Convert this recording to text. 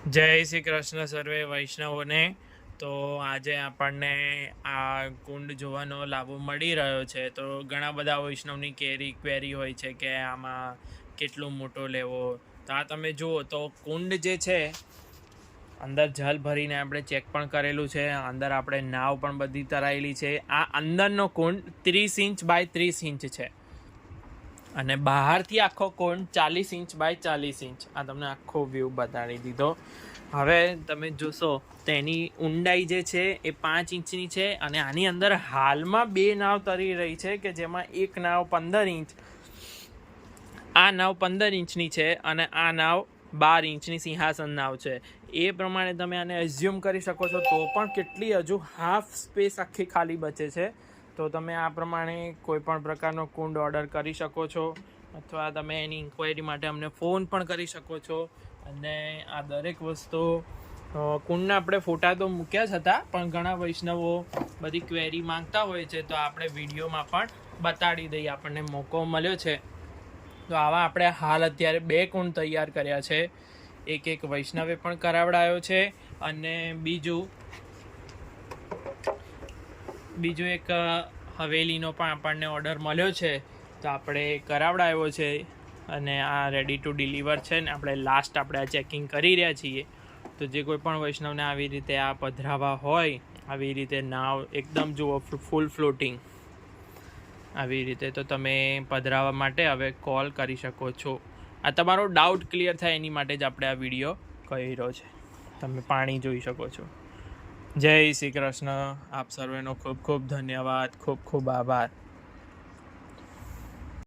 જય શ્રી કૃષ્ણ સર્વે વૈષ્ણવોને। તો આજે આપણને આ કુંડ જોવાનો લાભો મળી રહ્યો છે। તો ઘણા બધા વૈષ્ણવની ક્વેરી હોય છે કે આમાં કેટલો મોટો લેવો। તો આ તમે જુઓ તો કુંડ જે છે અંદર જલ ભરીને આપણે ચેક પણ કરેલું છે। અંદર આપણે નાવ પણ બધી તરાયેલી છે। આ અંદરનો કુંડ 30 ઇંચ બાય 30 ઇંચ છે અને બહારથી આખો કુંડ 40 ઇંચ બાય 40 ઇંચ। આ તમને આખો વ્યૂ બતાડી દીધો। હવે તમે જોશો તો એની ઊંડાઈ જે છે એ 5 ઇંચની છે અને આની અંદર હાલમાં 2 નાવ તરી રહી છે કે જેમાં એક નાવ 15 ઇંચ, આ નાવ 15 ઇંચની છે અને આ નાવ 12 ઇંચની સિંહાસન નાવ છે। એ પ્રમાણે તમે આને એઝ્યુમ કરી શકો છો। તો પણ કેટલી હજુ હાફ સ્પેસ આખી ખાલી બચે છે। તો તમે આ પ્રમાણે કોઈ પણ પ્રકારનો કુંડ ઓર્ડર કરી શકો છો અથવા તમે એની ઇન્ક્વાયરી માટે અમને ફોન પણ કરી શકો છો। અને આ દરેક વસ્તુ કુંડના આપણે ફોટા તો મૂક્યા જ હતા, પણ ઘણા વૈષ્ણવો બધી ક્વેરી માંગતા હોય છે તો આપણે વિડીયોમાં પણ બતાડી દઈએ। આપણને મોકો મળ્યો છે તો આવા આપણે હાલ અત્યારે 2 કુંડ તૈયાર કર્યા છે। એક વૈષ્ણવે પણ કરાવડાયો છે અને બીજું એક હવેલીનો પણ આપણને ઓર્ડર મળ્યો છે તો આપણે કરાવડાવ્યો છે અને આ રેડી ટુ ડિલિવર છે ને આપણે આ ચેકિંગ કરી રહ્યા છીએ। તો જે કોઈ પણ વૈષ્ણવને આવી રીતે આ પધરાવા હોય, આવી રીતે નાવ એકદમ જુઓ ફૂલ ફ્લોટિંગ આવી રીતે, તો તમે પધરાવા માટે હવે કોલ કરી શકો છો। આ તમારો ડાઉટ ક્લિયર થાય એની માટે જ આપણે આ વિડીયો કર્યો છે। તમે પાણી જોઈ શકો છો। જય શ્રી કૃષ્ણ। આપ સર્વેનો ખૂબ ખૂબ ધન્યવાદ, ખૂબ ખૂબ આભાર।